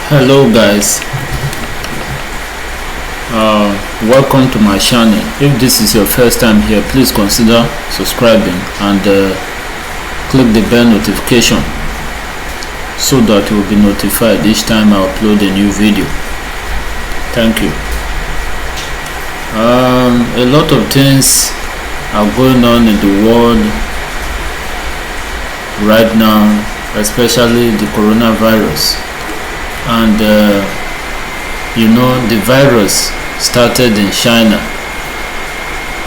Hello guys, welcome to my channel. If this is your first time here, please consider subscribing and click the bell notification so that you will be notified each time I upload a new video. Thank you. A lot of things are going on in the world right now, especially the coronavirus. And the virus started in China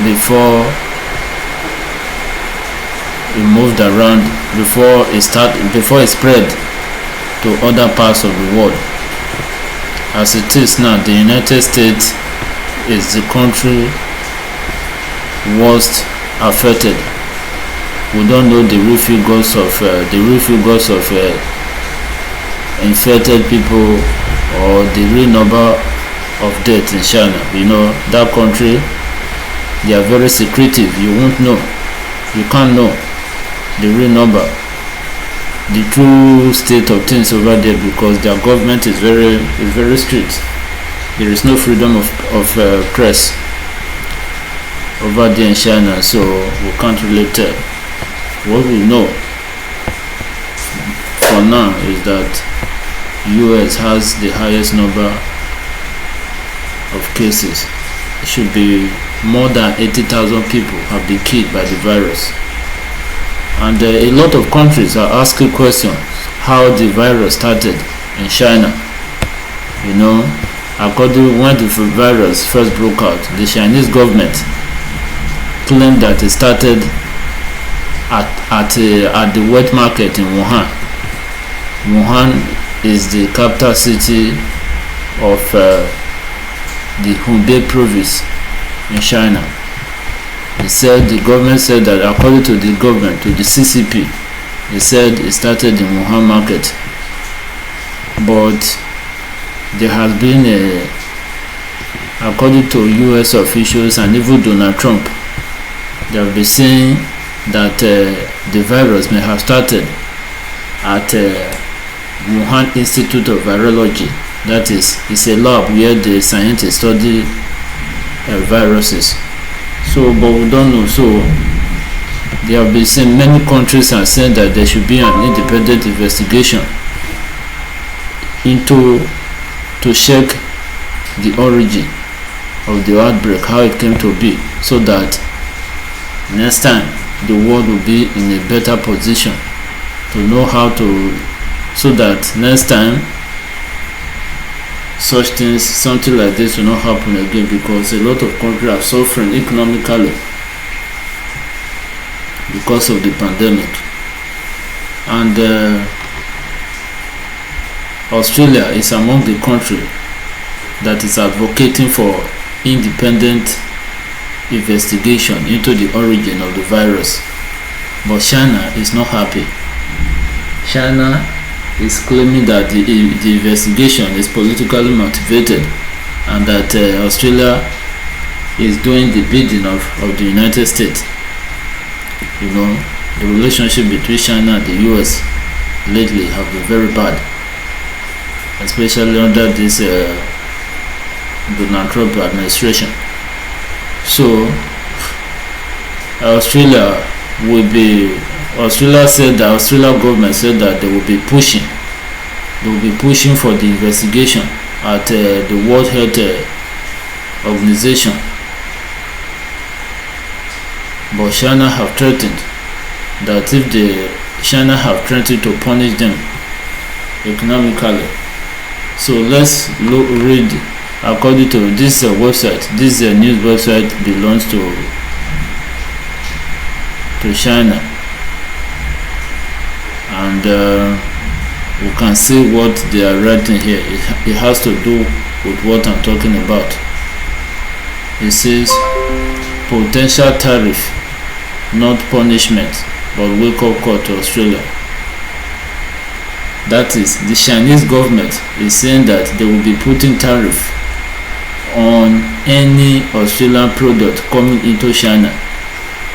before it moved around, before it spread to other parts of the world. As it is now, the United States is the country worst affected. We don't know the real figures of infected people or the real number of deaths in China. That country, they are very secretive. You won't know, you can't know the real number, the true state of things over there, because their government is very strict. There is no freedom of press over there in China, so we can't really tell. What we know for now is that US has the highest number of cases. It should be more than 80,000 people have been killed by the virus. And a lot of countries are asking questions how the virus started in China. According when the virus first broke out, the Chinese government claimed that it started at the wet market in Wuhan. Wuhan is the capital city of the Hubei province in China. The government said that, according to the government, to the CCP, they said it started in Wuhan market. But there has been according to US officials and even Donald Trump, they have been saying that the virus may have started at Wuhan Institute of Virology. That is, it's a lab where the scientists study viruses. But we don't know. So they have been saying, many countries are saying that there should be an independent investigation to check the origin of the outbreak, how it came to be, so that next time the world will be in a better position to know how to, so that next time something like this will not happen again, because a lot of countries are suffering economically because of the pandemic. And Australia is among the countries that is advocating for independent investigation into the origin of the virus. But China is not happy. China is claiming that the investigation is politically motivated, and that Australia is doing the bidding of the United States. The relationship between China and the US lately have been very bad, especially under this Donald Trump administration. So Australia said, the Australian government said that they will be pushing for the investigation at the World Health Organization. But China have threatened that China have threatened to punish them economically. So let's read according to this website. This news website belongs to China, and we can see what they are writing here. It has to do with what I'm talking about. It says potential tariff, not punishment, but wake-up call to Australia. That is, the Chinese government is saying that they will be putting tariff on any Australian product coming into China.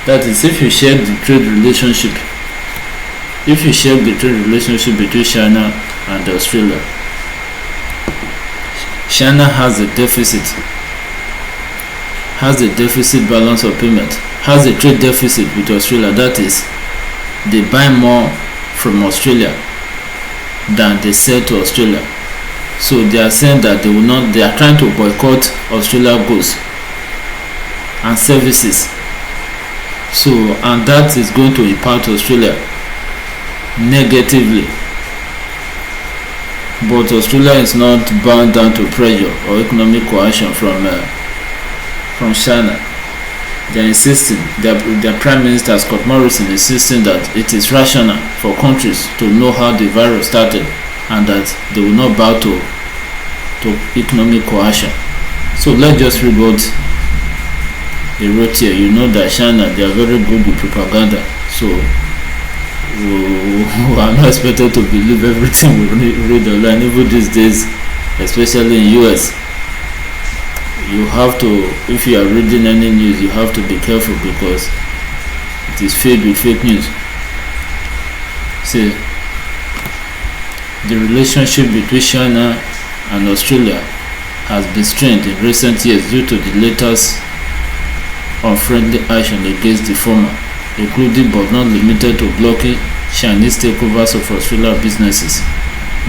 That is, if you check the trade relationship between China and Australia, China has a deficit balance of payment, has a trade deficit with Australia. That is, they buy more from Australia than they sell to Australia. So they are saying that they are trying to boycott Australia goods and services. So, and that is going to impact Australia negatively. But Australia is not bound down to pressure or economic coercion from China. They are insisting, their Prime Minister Scott Morrison insisting that it is rational for countries to know how the virus started and that they will not bow to economic coercion. So let's just read what they wrote here. You know that China, they are very good with propaganda. So we are not expected to believe everything we read online, even these days, especially in US. You have to, if you are reading any news, you have to be careful because it is filled with fake news. See, the relationship between China and Australia has been strained in recent years due to the latter's unfriendly action against the former, including but not limited to blocking Chinese takeovers of Australian businesses,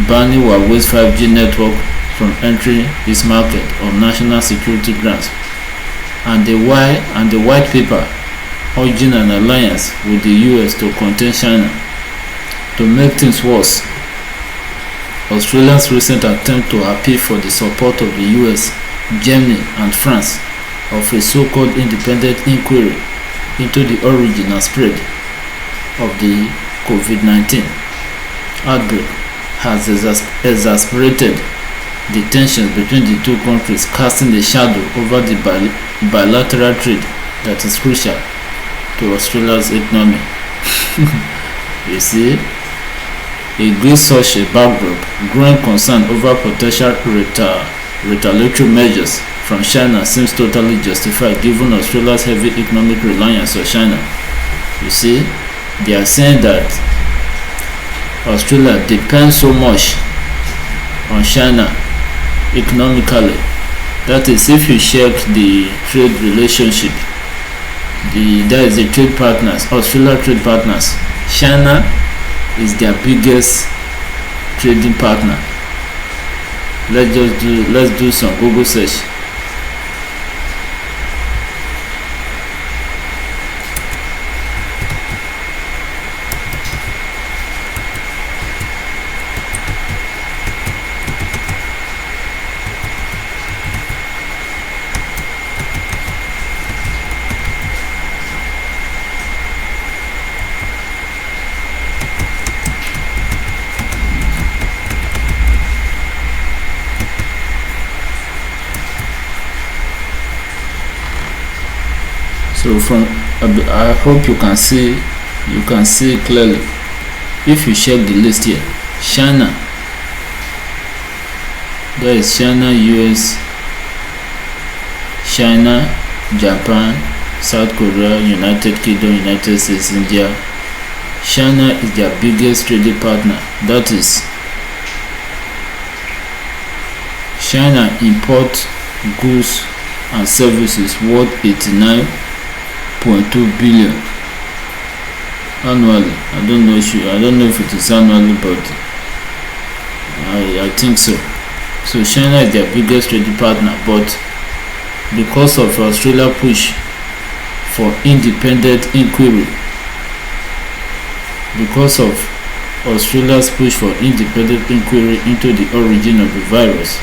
banning Huawei's 5G network from entering its market on national security grounds, and the white paper urging an alliance with the US to contain China. To make things worse, Australia's recent attempt to appeal for the support of the US, Germany and France of a so-called independent inquiry into the origin and spread of the COVID-19 outbreak has exacerbated the tensions between the two countries, casting a shadow over the bilateral trade that is crucial to Australia's economy. You see, against such a backdrop, growing concern over potential retaliatory measures from China seems totally justified given Australia's heavy economic reliance on China. You see, they are saying that Australia depends so much on China economically. That is, if you check the trade relationship, there is the trade partners, Australia trade partners. China is their biggest trading partner. Let's do some Google search. So I hope you can see clearly. If you check the list here, China, there is China, US, China, Japan, South Korea, United Kingdom, United States, India. China is their biggest trading partner. That is, China imports goods and services worth 89.2 billion annually. I don't know if it is annually, but I think so. So China is their biggest trading partner, but because of Australia's push for independent inquiry, into the origin of the virus,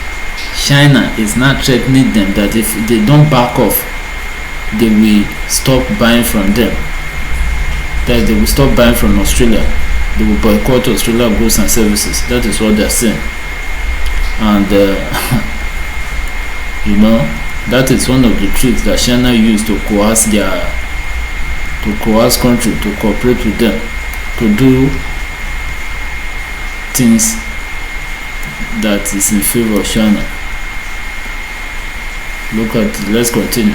China is now threatening them that if they don't back off, they will stop buying from them. That they will stop buying from Australia. They will boycott Australia goods and services. That is what they are saying. And that is one of the tricks that China used to coerce country to cooperate with them, to do things that is in favor of China. Let's continue.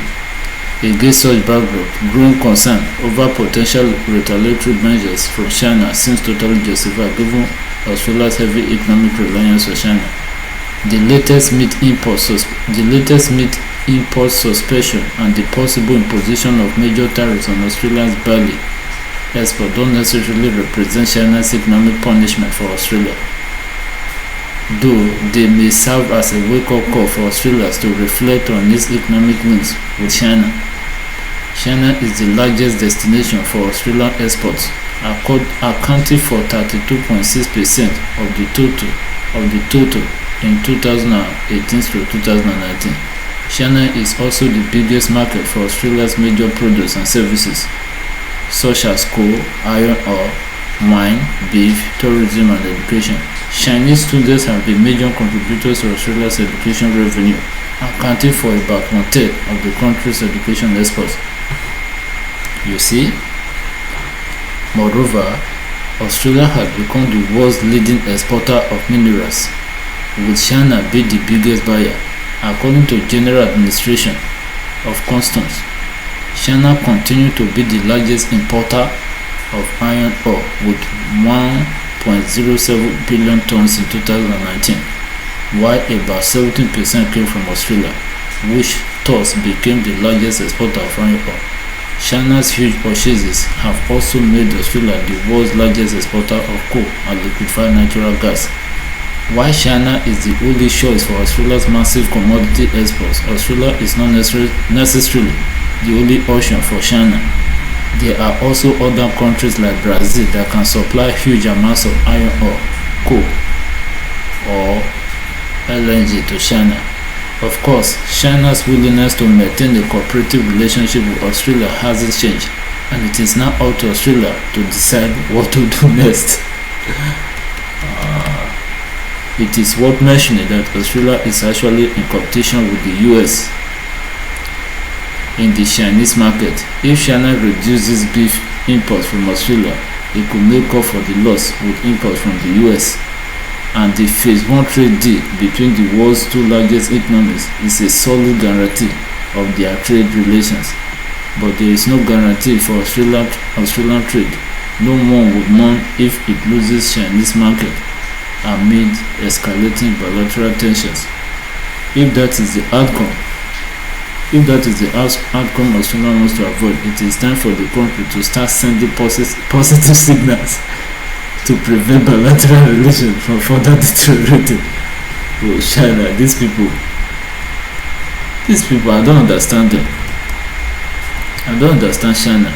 Against such backdrop, growing concern over potential retaliatory measures from China seems totally justified given Australia's heavy economic reliance on China. the latest meat import suspension and the possible imposition of major tariffs on Australia's barley export don't necessarily represent China's economic punishment for Australia, though they may serve as a wake-up call for Australia to reflect on its economic links with China. China is the largest destination for Australian exports, accounting for 32.6% of the total in 2018 through 2019. China is also the biggest market for Australia's major products and services, such as coal, iron ore, wine, beef, tourism, and education. Chinese students have been major contributors to Australia's education revenue, accounting for about 1/3 of the country's education exports. You see? Moreover, Australia has become the world's leading exporter of minerals, with China being the biggest buyer. According to General Administration of Customs, China continues to be the largest importer of iron ore with 1.07 billion tons in 2019, while about 17% came from Australia, which thus became the largest exporter of iron ore. China's huge purchases have also made Australia the world's largest exporter of coal and liquefied natural gas. While China is the only choice for Australia's massive commodity exports, Australia is not necessarily the only option for China. There are also other countries like Brazil that can supply huge amounts of iron ore, coal, or LNG to China. Of course, China's willingness to maintain a cooperative relationship with Australia hasn't changed, and it is now up to Australia to decide what to do next. It is worth mentioning that Australia is actually in competition with the US in the Chinese market. If China reduces beef imports from Australia, it could make up for the loss with imports from the US. And the Phase 1 trade deal between the world's two largest economies is a solid guarantee of their trade relations. But there is no guarantee for Australian trade. No one would mourn if it loses Chinese market amid escalating bilateral tensions. If that is the outcome Australia wants to avoid, it is time for the country to start sending positive signals to prevent bilateral relations from further deteriorating. Oh, China, these people, I don't understand them. I don't understand China.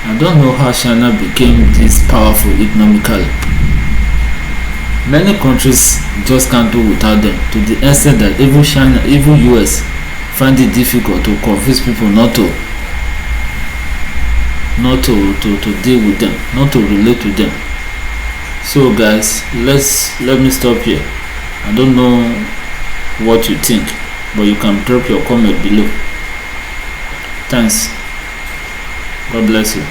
I don't know how China became this powerful economically. Many countries just can't do without them, to the extent that even China, even US, find it difficult to convince people not to deal with them, not to relate to them. So guys, let me stop here. I don't know what you think, but you can drop your comment below. Thanks. God bless you.